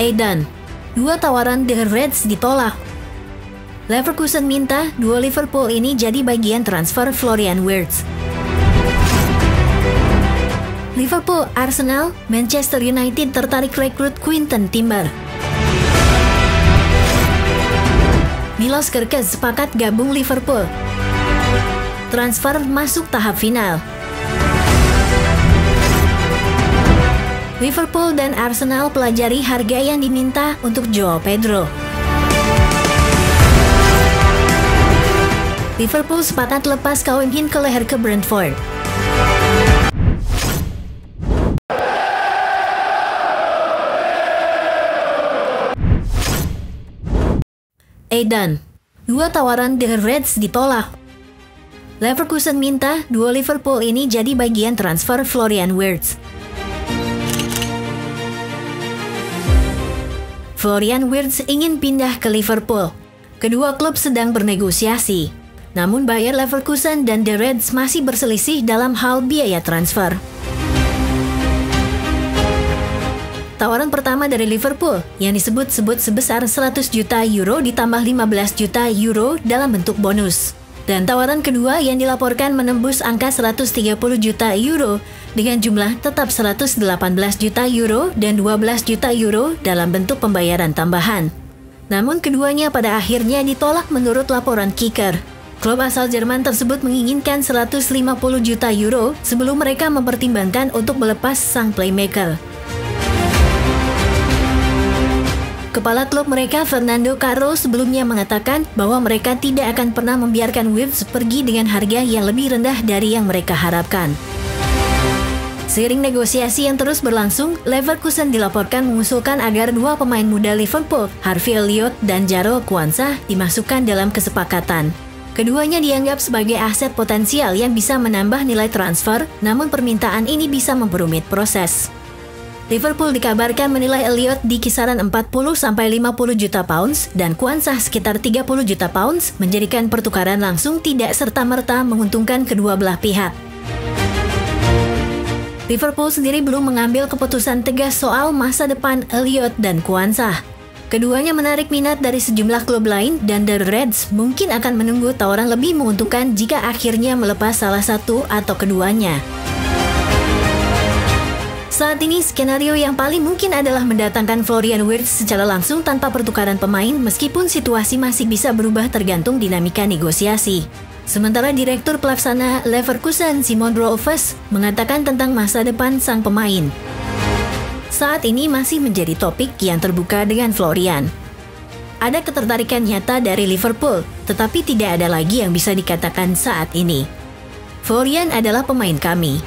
Edan, 2 tawaran The Reds ditolak. Leverkusen minta duo Liverpool ini jadi bagian transfer Florian Wirtz. Liverpool, Arsenal, Manchester United tertarik rekrut Quinten Timber. Milos Kerkez sepakat gabung Liverpool. Transfer masuk tahap final. Liverpool dan Arsenal pelajari harga yang diminta untuk Joao Pedro. Liverpool sepakat lepas Kevin Hin ke leher ke Brentford. Edan, 2 tawaran The Reds ditolak. Leverkusen minta duo Liverpool ini jadi bagian transfer Florian Wirtz. Florian Wirtz ingin pindah ke Liverpool. Kedua klub sedang bernegosiasi. Namun Bayer Leverkusen dan The Reds masih berselisih dalam hal biaya transfer. Tawaran pertama dari Liverpool yang disebut-sebut sebesar 100 juta euro ditambah 15 juta euro dalam bentuk bonus. Dan tawaran kedua yang dilaporkan menembus angka 130 juta euro dengan jumlah tetap 118 juta euro dan 12 juta euro dalam bentuk pembayaran tambahan. Namun keduanya pada akhirnya ditolak menurut laporan Kicker. Klub asal Jerman tersebut menginginkan 150 juta euro sebelum mereka mempertimbangkan untuk melepas sang playmaker. Kepala klub mereka, Fernando Carro, sebelumnya mengatakan bahwa mereka tidak akan pernah membiarkan Wirtz pergi dengan harga yang lebih rendah dari yang mereka harapkan. Seiring negosiasi yang terus berlangsung, Leverkusen dilaporkan mengusulkan agar 2 pemain muda Liverpool, Harvey Elliott dan Jarell Quansah, dimasukkan dalam kesepakatan. Keduanya dianggap sebagai aset potensial yang bisa menambah nilai transfer, namun permintaan ini bisa memperumit proses. Liverpool dikabarkan menilai Elliott di kisaran 40-50 juta pounds dan Quansah sekitar 30 juta pounds, menjadikan pertukaran langsung tidak serta-merta menguntungkan kedua belah pihak. Liverpool sendiri belum mengambil keputusan tegas soal masa depan Elliott dan Quansah. Keduanya menarik minat dari sejumlah klub lain dan The Reds mungkin akan menunggu tawaran lebih menguntungkan jika akhirnya melepas salah satu atau keduanya. Saat ini, skenario yang paling mungkin adalah mendatangkan Florian Wirtz secara langsung tanpa pertukaran pemain, meskipun situasi masih bisa berubah tergantung dinamika negosiasi. Sementara Direktur Pelaksana Leverkusen, Simon Rolfes, mengatakan tentang masa depan sang pemain. Saat ini masih menjadi topik yang terbuka dengan Florian. Ada ketertarikan nyata dari Liverpool, tetapi tidak ada lagi yang bisa dikatakan saat ini. Florian adalah pemain kami.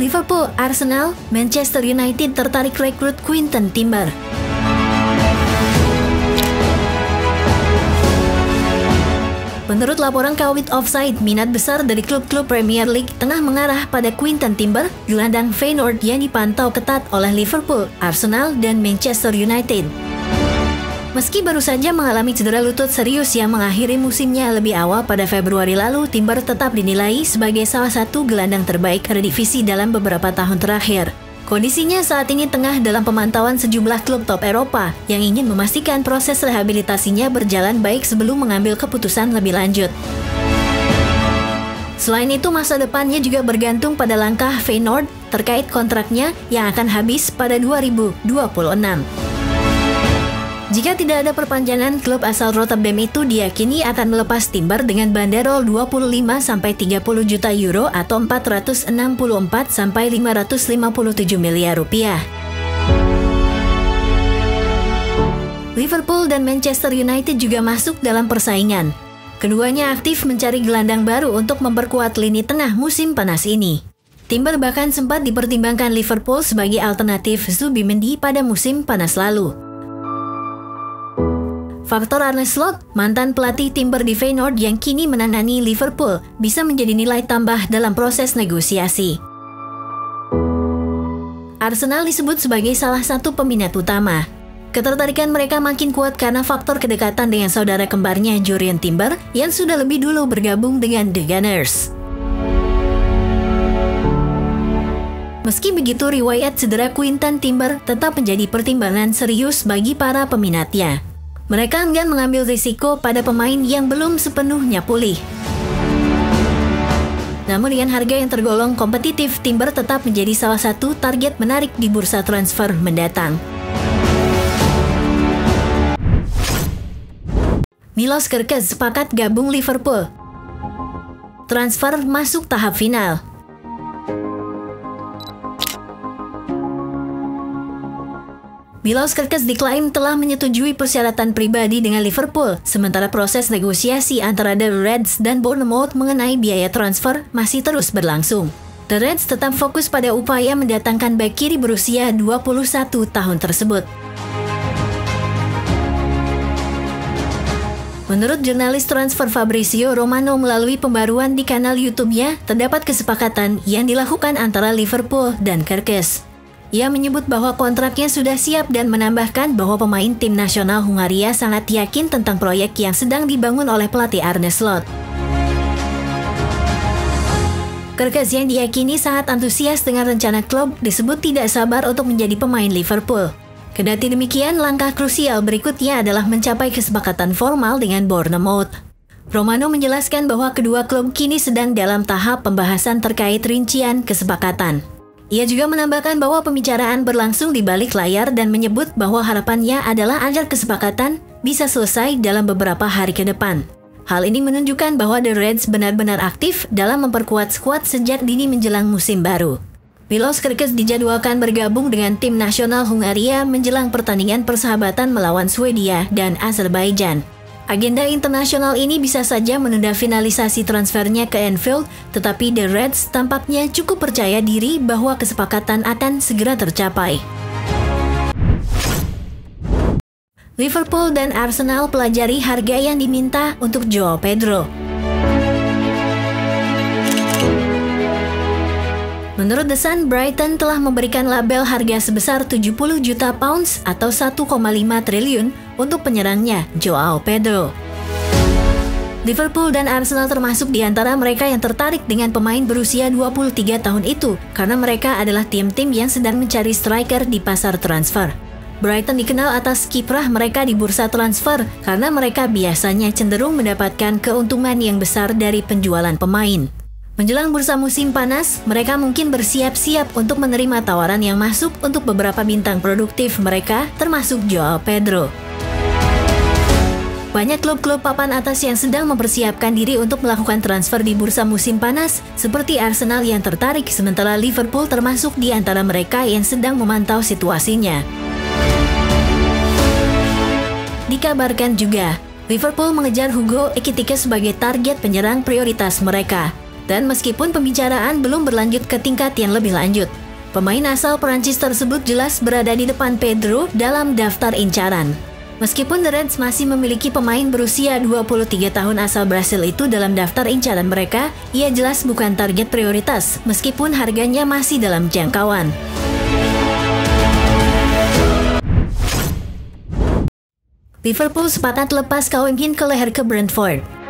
Liverpool, Arsenal, Manchester United tertarik rekrut Quinten Timber. Menurut laporan Kawit Offside, minat besar dari klub-klub Premier League tengah mengarah pada Quinten Timber, gelandang Feyenoord yang dipantau ketat oleh Liverpool, Arsenal, dan Manchester United. Meski baru saja mengalami cedera lutut serius yang mengakhiri musimnya lebih awal pada Februari lalu, Timber tetap dinilai sebagai salah satu gelandang terbaik Eredivisie dalam beberapa tahun terakhir. Kondisinya saat ini tengah dalam pemantauan sejumlah klub top Eropa yang ingin memastikan proses rehabilitasinya berjalan baik sebelum mengambil keputusan lebih lanjut. Selain itu, masa depannya juga bergantung pada langkah Feyenoord terkait kontraknya yang akan habis pada 2026. Jika tidak ada perpanjangan, klub asal Rotterdam itu diyakini akan melepas Timber dengan banderol 25-30 juta euro atau 464-557 miliar rupiah. Liverpool dan Manchester United juga masuk dalam persaingan. Keduanya aktif mencari gelandang baru untuk memperkuat lini tengah musim panas ini. Timber bahkan sempat dipertimbangkan Liverpool sebagai alternatif Zubimendi pada musim panas lalu. Faktor Arne Slot, mantan pelatih Timber di Feyenoord yang kini menangani Liverpool, bisa menjadi nilai tambah dalam proses negosiasi. Arsenal disebut sebagai salah satu peminat utama. Ketertarikan mereka makin kuat karena faktor kedekatan dengan saudara kembarnya Jurrien Timber yang sudah lebih dulu bergabung dengan The Gunners. Meski begitu, riwayat cedera Quinten Timber tetap menjadi pertimbangan serius bagi para peminatnya. Mereka enggan mengambil risiko pada pemain yang belum sepenuhnya pulih. Namun dengan harga yang tergolong kompetitif, Timber tetap menjadi salah satu target menarik di bursa transfer mendatang. Milos Kerkez sepakat gabung Liverpool. Transfer masuk tahap final. Milos Kerkez diklaim telah menyetujui persyaratan pribadi dengan Liverpool, sementara proses negosiasi antara The Reds dan Bournemouth mengenai biaya transfer masih terus berlangsung. The Reds tetap fokus pada upaya mendatangkan bek kiri berusia 21 tahun tersebut. Menurut jurnalis transfer Fabrizio Romano melalui pembaruan di kanal YouTube-nya, terdapat kesepakatan yang dilakukan antara Liverpool dan Kerkez. Ia menyebut bahwa kontraknya sudah siap dan menambahkan bahwa pemain tim nasional Hungaria sangat yakin tentang proyek yang sedang dibangun oleh pelatih Arne Slot. Kerkez yang diyakini sangat antusias dengan rencana klub disebut tidak sabar untuk menjadi pemain Liverpool. Kendati demikian, langkah krusial berikutnya adalah mencapai kesepakatan formal dengan Bournemouth. Romano menjelaskan bahwa kedua klub kini sedang dalam tahap pembahasan terkait rincian kesepakatan. Ia juga menambahkan bahwa pembicaraan berlangsung di balik layar dan menyebut bahwa harapannya adalah agar kesepakatan bisa selesai dalam beberapa hari ke depan. Hal ini menunjukkan bahwa The Reds benar-benar aktif dalam memperkuat skuad sejak dini menjelang musim baru. Milos Kerkez dijadwalkan bergabung dengan tim nasional Hungaria menjelang pertandingan persahabatan melawan Swedia dan Azerbaijan. Agenda internasional ini bisa saja menunda finalisasi transfernya ke Anfield, tetapi The Reds tampaknya cukup percaya diri bahwa kesepakatan akan segera tercapai. Liverpool dan Arsenal pelajari harga yang diminta untuk Joao Pedro. Menurut The Sun, Brighton telah memberikan label harga sebesar 70 juta pounds atau 1,5 triliun untuk penyerangnya, Joao Pedro. Liverpool dan Arsenal termasuk di antara mereka yang tertarik dengan pemain berusia 23 tahun itu karena mereka adalah tim-tim yang sedang mencari striker di pasar transfer. Brighton dikenal atas kiprah mereka di bursa transfer karena mereka biasanya cenderung mendapatkan keuntungan yang besar dari penjualan pemain. Menjelang bursa musim panas, mereka mungkin bersiap-siap untuk menerima tawaran yang masuk untuk beberapa bintang produktif mereka, termasuk Joao Pedro. Banyak klub-klub papan atas yang sedang mempersiapkan diri untuk melakukan transfer di bursa musim panas, seperti Arsenal yang tertarik, sementara Liverpool termasuk di antara mereka yang sedang memantau situasinya. Dikabarkan juga, Liverpool mengejar Hugo Ekitike sebagai target penyerang prioritas mereka. Dan meskipun pembicaraan belum berlanjut ke tingkat yang lebih lanjut, pemain asal Perancis tersebut jelas berada di depan Pedro dalam daftar incaran. Meskipun The Reds masih memiliki pemain berusia 23 tahun asal Brasil itu dalam daftar incaran mereka, ia jelas bukan target prioritas, meskipun harganya masih dalam jangkauan. Liverpool sepakat lepas Kawim Hin ke leher ke Brentford.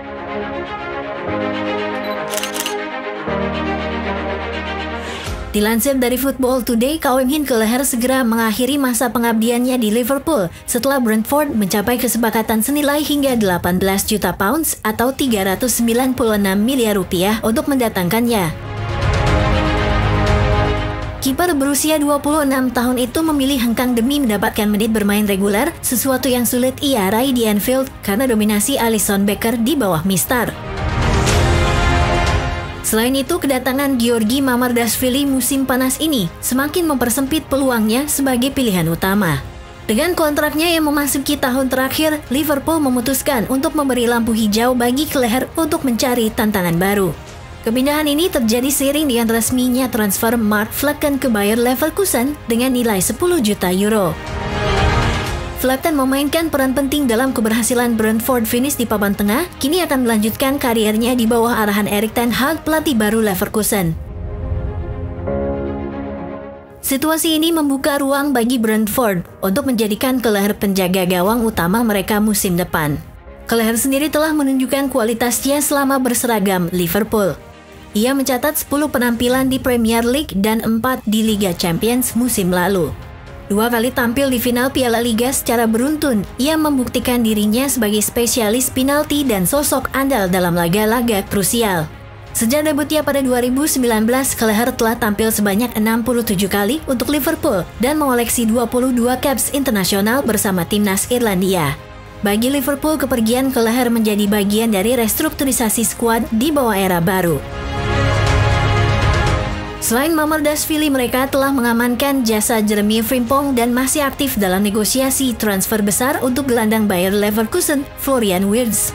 Dilansir dari Football Today, Kawim Hin ke leher segera mengakhiri masa pengabdiannya di Liverpool setelah Brentford mencapai kesepakatan senilai hingga 18 juta pounds atau 396 miliar rupiah untuk mendatangkannya. Kiper berusia 26 tahun itu memilih hengkang demi mendapatkan menit bermain reguler, sesuatu yang sulit ia raih di Anfield karena dominasi Alisson Becker di bawah Mistar. Selain itu, kedatangan Giorgi Mamardashvili musim panas ini semakin mempersempit peluangnya sebagai pilihan utama. Dengan kontraknya yang memasuki tahun terakhir, Liverpool memutuskan untuk memberi lampu hijau bagi Kelleher untuk mencari tantangan baru. Kepindahan ini terjadi seiring dengan resminya transfer Mark Flekken ke Bayer Leverkusen dengan nilai 10 juta euro. Flekken memainkan peran penting dalam keberhasilan Brentford finish di papan tengah, kini akan melanjutkan kariernya di bawah arahan Erik ten Hag, pelatih baru Leverkusen. Situasi ini membuka ruang bagi Brentford untuk menjadikan Kelleher penjaga gawang utama mereka musim depan. Kelleher sendiri telah menunjukkan kualitasnya selama berseragam Liverpool. Ia mencatat 10 penampilan di Premier League dan 4 di Liga Champions musim lalu. 2 kali tampil di final Piala Liga secara beruntun, ia membuktikan dirinya sebagai spesialis penalti dan sosok andal dalam laga-laga krusial. Sejak debutnya pada 2019, Kelleher telah tampil sebanyak 67 kali untuk Liverpool dan mengoleksi 22 caps internasional bersama timnas Irlandia. Bagi Liverpool, kepergian Kelleher menjadi bagian dari restrukturisasi skuad di bawah era baru. Selain Mamadashvili, mereka telah mengamankan jasa Jeremy Frimpong dan masih aktif dalam negosiasi transfer besar untuk gelandang Bayer Leverkusen, Florian Wirtz.